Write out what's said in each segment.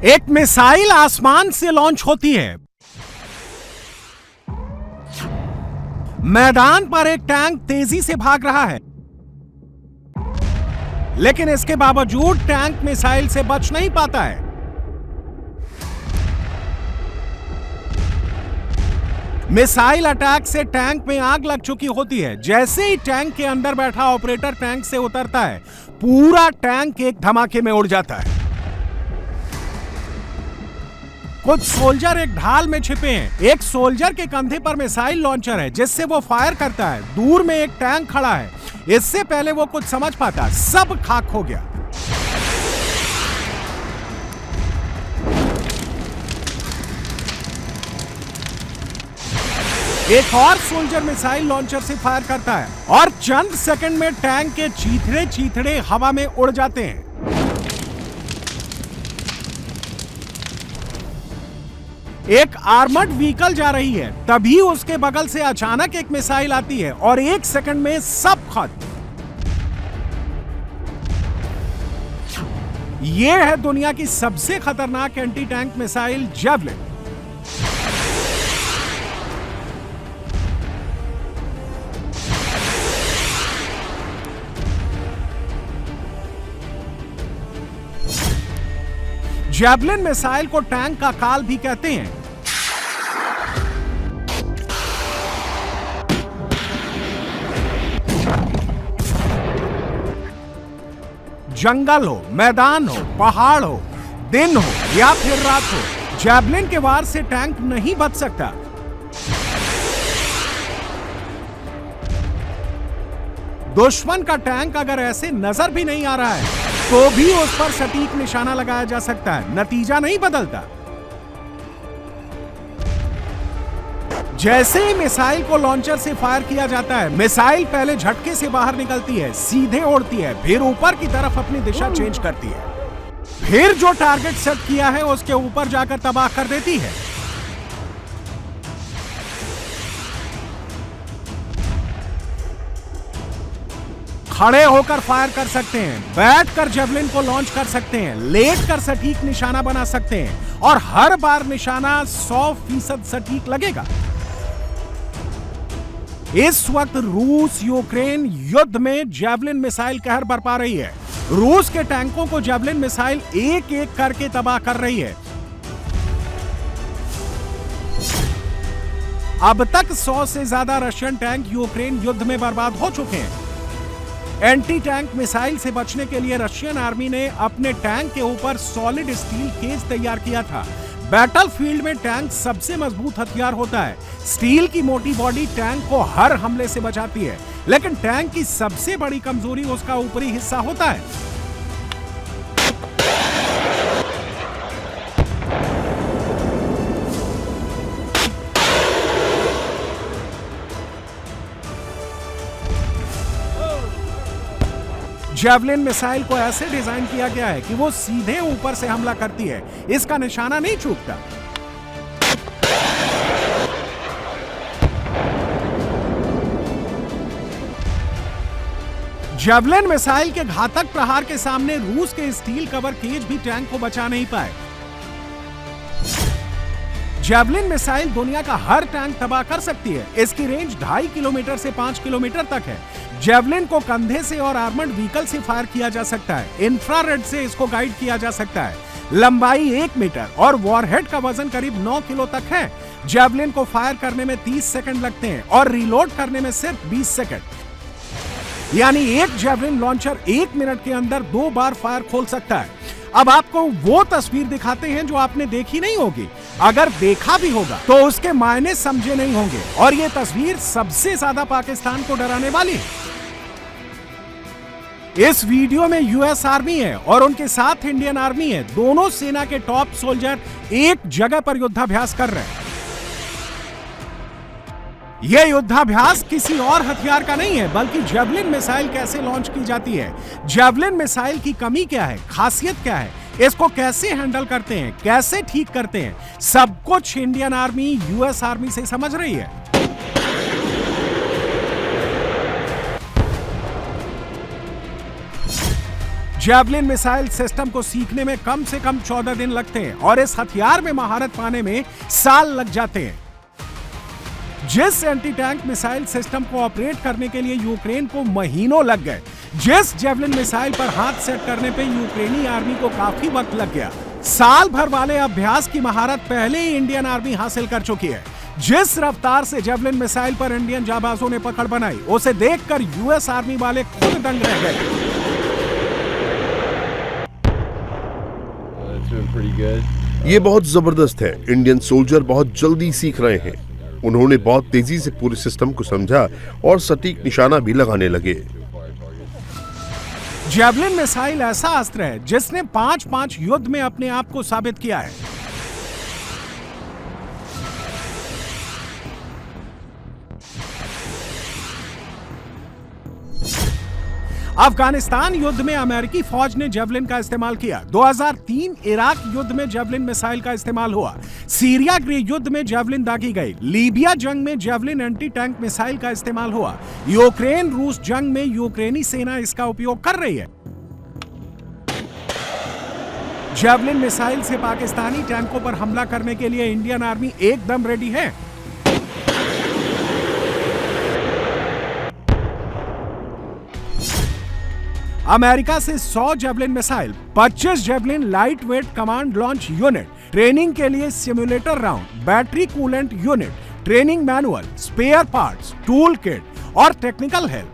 एक मिसाइल आसमान से लॉन्च होती है। मैदान पर एक टैंक तेजी से भाग रहा है, लेकिन इसके बावजूद टैंक मिसाइल से बच नहीं पाता है। मिसाइल अटैक से टैंक में आग लग चुकी होती है। जैसे ही टैंक के अंदर बैठा ऑपरेटर टैंक से उतरता है, पूरा टैंक एक धमाके में उड़ जाता है। कुछ सोल्जर एक ढाल में छिपे हैं। एक सोल्जर के कंधे पर मिसाइल लॉन्चर है, जिससे वो फायर करता है। दूर में एक टैंक खड़ा है। इससे पहले वो कुछ समझ पाता, सब खाक हो गया। एक और सोल्जर मिसाइल लॉन्चर से फायर करता है और चंद सेकंड में टैंक के चीथड़े चीथड़े हवा में उड़ जाते हैं। एक आर्मर्ड व्हीकल जा रही है, तभी उसके बगल से अचानक एक मिसाइल आती है और एक सेकंड में सब खत्म। यह है दुनिया की सबसे खतरनाक anti tank missile javelin. Javelin missile को टैंक का काल भी कहते हैं। जंगल हो, मैदान हो, पहाड़ हो, दिन हो या फिर रात हो, जैवलिन के वार से टैंक नहीं बच सकता। दुश्मन का टैंक अगर ऐसे नजर भी नहीं आ रहा है, तो भी उस पर सटीक निशाना लगाया जा सकता है। नतीजा नहीं बदलता। जैसे ही मिसाइल को लॉन्चर से फायर किया जाता है, मिसाइल पहले झटके से बाहर निकलती है, सीधे उड़ती है, फिर ऊपर की तरफ अपनी दिशा चेंज करती है, फिर जो टारगेट सेट किया है उसके ऊपर जाकर तबाह कर देती है। खड़े होकर फायर कर सकते हैं, बैठकर जैवलिन को लॉन्च कर सकते हैं, लेटकर सटीक निशाना बना सकते हैं और हर बार निशाना 100% सटीक लगेगा। इस वक्त रूस यूक्रेन युद्ध में जैवलिन मिसाइल कहर बरपा रही है। रूस के टैंकों को जैवलिन मिसाइल एक एक करके तबाह कर रही है। अब तक 100 से ज्यादा रशियन टैंक यूक्रेन युद्ध में बर्बाद हो चुके हैं। एंटी टैंक मिसाइल से बचने के लिए रशियन आर्मी ने अपने टैंक के ऊपर सॉलिड स्टील केज तैयार किया था। बैटलफील्ड में टैंक सबसे मजबूत हथियार होता है। स्टील की मोटी बॉडी टैंक को हर हमले से बचाती है, लेकिन टैंक की सबसे बड़ी कमजोरी उसका ऊपरी हिस्सा होता है। जैवलिन मिसाइल को ऐसे डिजाइन किया गया है कि वो सीधे ऊपर से हमला करती है, इसका निशाना नहीं चूकता। जैवलिन मिसाइल के घातक प्रहार के सामने रूस के स्टील कवर केज भी टैंक को बचा नहीं पाए। जैवलिन मिसाइल दुनिया का हर टैंक तबाह कर सकती है। इसकी रेंज 2.5 किलोमीटर से 5 किलोमीटर तक है। जैवलिन को कंधे से और आर्मर्ड व्हीकल से फायर किया जा सकता है। इंफ्रारेड से इसको गाइड किया जा सकता है। लंबाई 1 मीटर और वॉरहेड का वजन करीब 9 किलो तक है। जैवलिन को फायर करने में 30 सेकंड लगते हैं और रीलोड करने में सिर्फ 20 सेकंड। यानी एक जैवलिन लॉन्चर 1 मिनट के अंदर 2 बार फायर खोल सकता है। अब आपको वो तस्वीर दिखाते हैं जो आपने देखी नहीं होगी। अगर देखा भी होगा तो उसके मायने समझे नहीं होंगे, और ये तस्वीर सबसे ज्यादा पाकिस्तान को डराने वाली है। इस वीडियो में यूएस आर्मी है और उनके साथ इंडियन आर्मी है। दोनों सेना के टॉप सोल्जर एक जगह पर युद्धाभ्यास कर रहे हैं। यह युद्धाभ्यास किसी और हथियार का नहीं है, बल्कि जैवलिन मिसाइल कैसे लॉन्च की जाती है, जैवलिन मिसाइल की कमी क्या है, खासियत क्या है, इसको कैसे हैंडल करते हैं, कैसे ठीक करते हैं, सब कुछ इंडियन आर्मी यूएस आर्मी से समझ रही है। जेवलिन मिसाइल सिस्टम को सीखने में कम से कम 14 दिन लगते हैं और इस हथियार में महारत पाने में साल लग जाते हैं। जिस एंटी टैंक मिसाइल सिस्टम को ऑपरेट करने के लिए यूक्रेन को महीनों लग गए, जिस जेवलिन मिसाइल पर हाथ सेट करने पे यूक्रेनी आर्मी को काफी वक्त लग गया, साल भर वाले अभ्यास की महारत पहले ही इंडियन आर्मी हासिल कर चुकी है। जिस रफ्तार से जेवलिन मिसाइल पर इंडियन जाबाजों ने पकड़ बनाई, उसे देखकर यूएस आर्मी वाले खुद दंग रह गए। ये बहुत जबरदस्त है। इंडियन सोल्जर बहुत जल्दी सीख रहे हैं। उन्होंने बहुत तेजी से पूरे सिस्टम को समझा और सटीक निशाना भी लगाने लगे। जेवलिन मिसाइल ऐसा अस्त्र है जिसने 5-5 युद्ध में अपने आप को साबित किया है। अफगानिस्तान युद्ध में अमेरिकी फौज ने जेवलिन का इस्तेमाल किया। 2003 इराक युद्ध में जेवलिन मिसाइल का इस्तेमाल हुआ। सीरिया गृह युद्ध में जेवलिन दागी गई। लीबिया जंग में जेवलिन एंटी टैंक मिसाइल का इस्तेमाल हुआ। यूक्रेन रूस जंग में यूक्रेनी सेना इसका उपयोग कर रही है। जेवलिन मिसाइल से पाकिस्तानी टैंकों पर हमला करने के लिए इंडियन आर्मी एकदम रेडी है। अमेरिका से 100 javelin missile, 25 javelin light weight command launch unit, training के लिए simulator round, battery coolant unit, training manual, spare parts, tool kit और टेक्निकल हेल्प।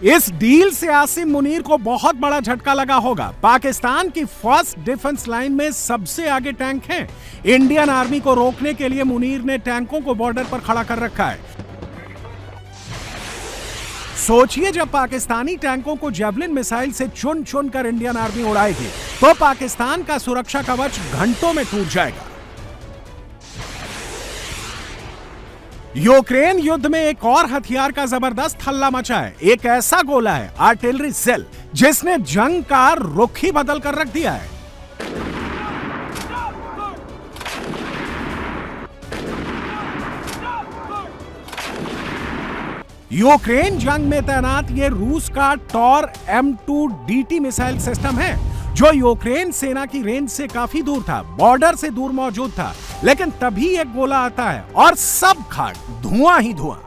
इस डील से आसिम मुनीर को बहुत बड़ा झटका लगा होगा। पाकिस्तान की फर्स्ट डिफेंस लाइन में सबसे आगे टैंक हैं। इंडियन आर्मी को रोकने के लिए मुनीर ने टैंकों को बॉर्डर पर खड़ा कर रखा है। सोचिए, जब पाकिस्तानी टैंकों को जेवलिन मिसाइल से चुन चुन कर इंडियन आर्मी उड़ाएगी तो पाकिस्तान का सुरक्षा कवच घंटों में टूट जाएगा। यूक्रेन युद्ध में एक और हथियार का जबरदस्त हल्ला मचा है। एक ऐसा गोला है, आर्टिलरी सेल, जिसने जंग का रुख ही बदल कर रख दिया है। यूक्रेन जंग में तैनात ये रूस का टॉर M2DT मिसाइल सिस्टम है, जो यूक्रेन सेना की रेंज से काफी दूर था, बॉर्डर से दूर मौजूद था। लेकिन तभी एक गोला आता है और सब खाक, धुआं ही धुआं।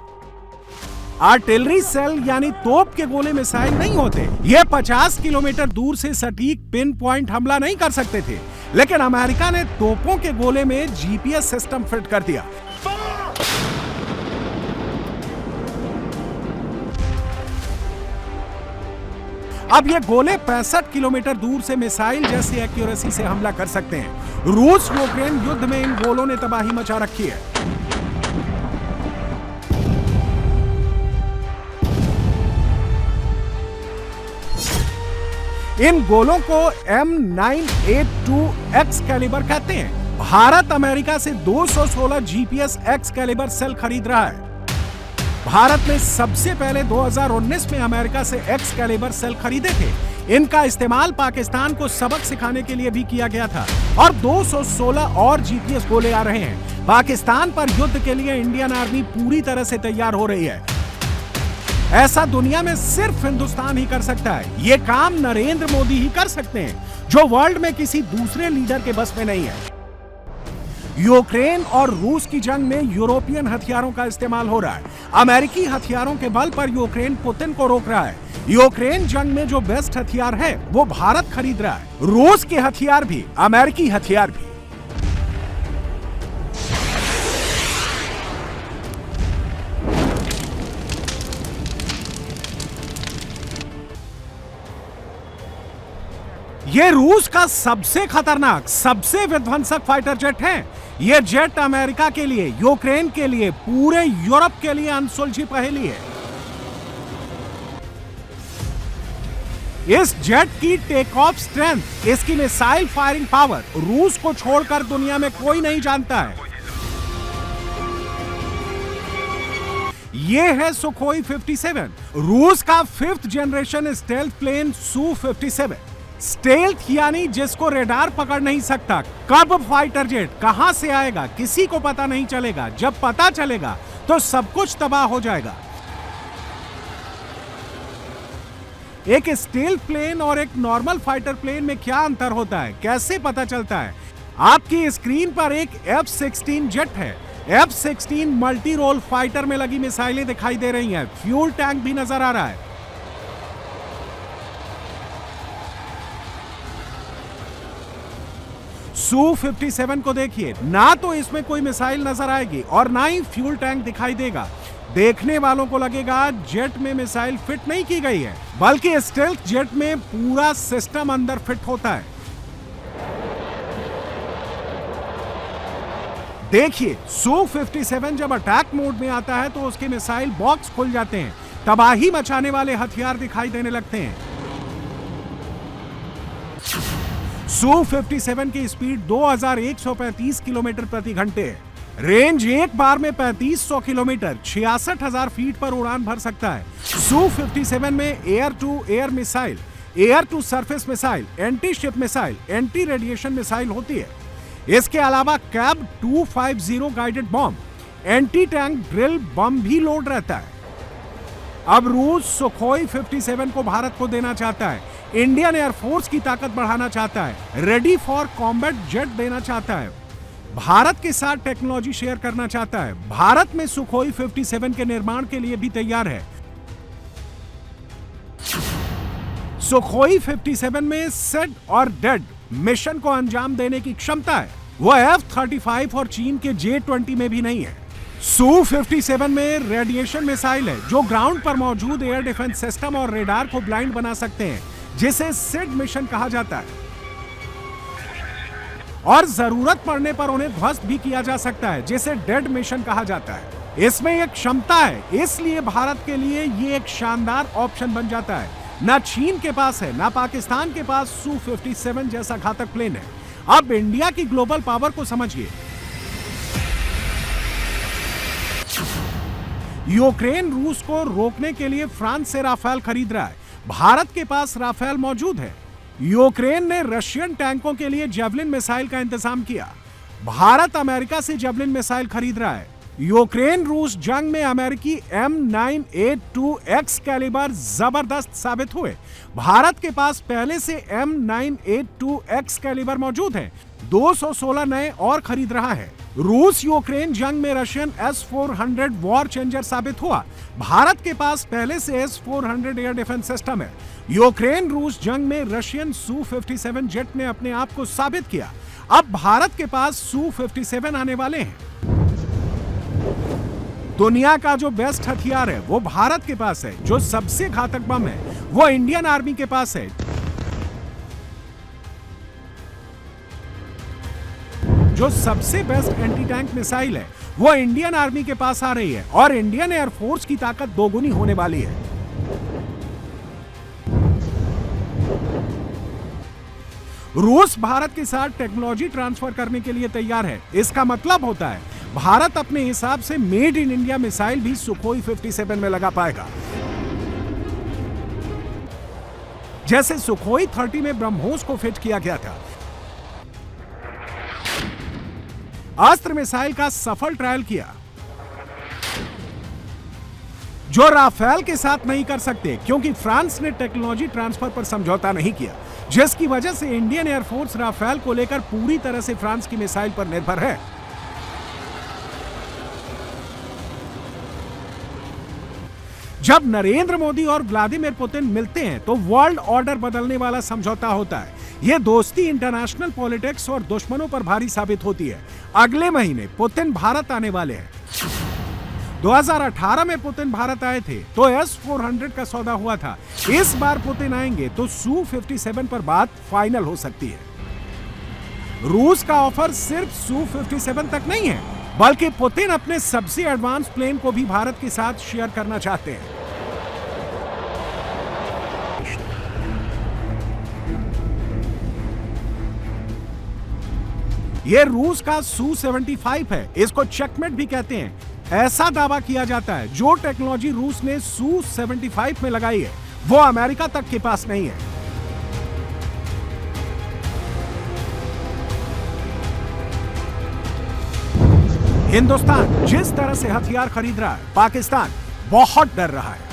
आर्टिलरी सेल यानी तोप के गोले मिसाइल नहीं होते। ये 50 किलोमीटर दूर से सटीक पिन पॉइंट हमला नहीं कर सकते थे, लेकिन अमेरिका ने तोपों के गोले में GPS सिस्टम फिट कर दिया। अब ये गोले 65 किलोमीटर दूर से मिसाइल जैसी एक्यूरेसी से हमला कर सकते हैं। रूस यूक्रेन युद्ध में इन गोलों ने तबाही मचा रखी है। इन गोलों को M982 X कैलिबर कहते हैं। भारत अमेरिका से 216 GPS X कैलिबर सेल खरीद रहा है। भारत ने सबसे पहले 2019 में अमेरिका से X कैलिबर सेल खरीदे थे। इनका इस्तेमाल पाकिस्तान को सबक सिखाने के लिए भी किया गया था और 216 और GPS गोले आ रहे हैं। पाकिस्तान पर युद्ध के लिए इंडियन आर्मी पूरी तरह से तैयार हो रही है। ऐसा दुनिया में सिर्फ हिंदुस्तान ही कर सकता है। ये काम नरेंद्र मोदी ही कर सकते हैं, जो वर्ल्ड में किसी दूसरे लीडर के बस में नहीं है। यूक्रेन और रूस की जंग में यूरोपियन हथियारों का इस्तेमाल हो रहा है। अमेरिकी हथियारों के बल पर यूक्रेन पुतिन को रोक रहा है। यूक्रेन जंग में जो बेस्ट हथियार है वो भारत खरीद रहा है। रूस के हथियार भी, अमेरिकी हथियार भी। ये रूस का सबसे खतरनाक, सबसे विध्वंसक फाइटर जेट है। ये जेट अमेरिका के लिए, यूक्रेन के लिए, पूरे यूरोप के लिए अनसुलझी पहेली है। इस जेट की टेक ऑफ स्ट्रेंथ, इसकी मिसाइल फायरिंग पावर रूस को छोड़कर दुनिया में कोई नहीं जानता है। ये है सुखोई 57, रूस का 5th generation stealth plane Su-57। Stealth यानी जिसको रेडार पकड़ नहीं सकता। कब फाइटर जेट कहां से आएगा किसी को पता नहीं चलेगा। जब पता चलेगा तो सब कुछ तबाह हो जाएगा। एक स्टील्थ प्लेन और एक नॉर्मल फाइटर प्लेन में क्या अंतर होता है, कैसे पता चलता है? आपकी स्क्रीन पर एक F-16 जेट है। F-16 मल्टी रोल फाइटर में लगी मिसाइलें दिखाई दे रही हैं, फ्यूल टैंक भी नजर आ रहा है। Su-57 को देखिए, ना तो इसमें कोई मिसाइल नजर आएगी और ना ही फ्यूल टैंक दिखाई देगा। देखने वालों को लगेगा जेट में मिसाइल फिट नहीं की गई है, बल्कि स्टेल्थ जेट में पूरा सिस्टम अंदर फिट होता है। देखिए, Su-57 जब अटैक मोड में आता है तो उसके मिसाइल बॉक्स खुल जाते हैं, तबाही मचाने वाले हथियार दिखाई देने लगते हैं। Su-57 की स्पीड 2135 किलोमीटर प्रति घंटे है। रेंज एक बार में 3500 किलोमीटर 66,000 फीट पर उड़ान भर सकता है। Su-57 में air to air missile, air to surface missile, anti ship missile, anti radiation missile होती है। इसके अलावा KAB 250 guided bomb, anti tank drill bomb भी लोड रहता है। अब रूस सुखोई 57 को भारत को देना चाहता है, इंडियन एयरफोर्स की ताकत बढ़ाना चाहता है, रेडी फॉर कॉम्बैट जेट देना चाहता है, भारत के साथ टेक्नोलॉजी शेयर करना चाहता है, भारत में सुखोई 57 के निर्माण के लिए भी तैयार है। सुखोई 57 में सेट और डेड मिशन को अंजाम देने की क्षमता है, वो F-35 और चीन के J-20 में भी नहीं है। Su-57 में रेडिएशन मिसाइल है जो ग्राउंड पर मौजूद एयर डिफेंस सिस्टम और रेडार को ब्लाइंड बना सकते हैं, जिसे सिड मिशन कहा जाता है, और जरूरत पड़ने पर उन्हें ध्वस्त भी किया जा सकता है, जिसे डेड मिशन कहा जाता है। इसमें एक क्षमता है, इसलिए भारत के लिए ये एक शानदार ऑप्शन बन जाता है। ना चीन के पास है, ना पाकिस्तान के पास Su-57 जैसा घातक प्लेन है। अब इंडिया की ग्लोबल पावर को समझिए। यूक्रेन रूस को रोकने के लिए फ्रांस से राफेल खरीद रहा है। भारत के पास राफेल मौजूद है। यूक्रेन ने रशियन टैंकों के लिए जेवलिन मिसाइल का इंतजाम किया। भारत अमेरिका से जेवलिन मिसाइल खरीद रहा है। यूक्रेन रूस जंग में अमेरिकी M982X कैलिबर जबरदस्त साबित हुए। भारत के पास पहले से M982X कैलिबर मौजूद है, 216 नए और खरीद रहा है। रूस यूक्रेन जंग में रशियन S-400 वॉर चेंजर साबित हुआ। भारत के पास पहले से S-400 एयर डिफेंस सिस्टम है। यूक्रेन रूस जंग में रशियन Su-57 जेट ने अपने आप को साबित किया। अब भारत के पास Su-57 आने वाले हैं। दुनिया का जो बेस्ट हथियार है वो भारत के पास है, जो सबसे घातक बम है वो इंडियन आर्मी के पास है, जो सबसे बेस्ट एंटी टैंक मिसाइल है वो इंडियन आर्मी के पास आ रही है, और इंडियन एयरफोर्स की ताकत दोगुनी होने वाली है। रूस भारत के साथ टेक्नोलॉजी ट्रांसफर करने के लिए तैयार है। इसका मतलब होता है भारत अपने हिसाब से मेड इन इंडिया मिसाइल भी सुखोई 57 में लगा पाएगा, जैसे सुखोई 30 में ब्रह्मोस को फिट किया गया था। अस्त्र मिसाइल का सफल ट्रायल किया, जो राफेल के साथ नहीं कर सकते, क्योंकि फ्रांस ने टेक्नोलॉजी ट्रांसफर पर समझौता नहीं किया, जिसकी वजह से इंडियन एयरफोर्स राफेल को लेकर पूरी तरह से फ्रांस की मिसाइल पर निर्भर है। जब नरेंद्र मोदी और व्लादिमीर पुतिन मिलते हैं तो वर्ल्ड ऑर्डर बदलने वाला समझौता होता है। यह दोस्ती इंटरनेशनल पॉलिटिक्स और दुश्मनों पर भारी साबित होती है। अगले महीने पुतिन भारत आने वाले हैं। 2018 में पुतिन भारत आए थे तो S-400 का सौदा हुआ था। इस बार पुतिन आएंगे तो Su-57 पर बात फाइनल हो सकती है। रूस का ऑफर सिर्फ Su-57 तक नहीं है, बल्कि पुतिन अपने सबसे एडवांस प्लेन को भी भारत के साथ शेयर करना चाहते हैं। यह रूस का Su-75 है, इसको चेकमेट भी कहते हैं। ऐसा दावा किया जाता है जो टेक्नोलॉजी रूस ने Su-75 में लगाई है वो अमेरिका तक के पास नहीं है। हिंदुस्तान जिस तरह से हथियार खरीद रहा है, पाकिस्तान बहुत डर रहा है।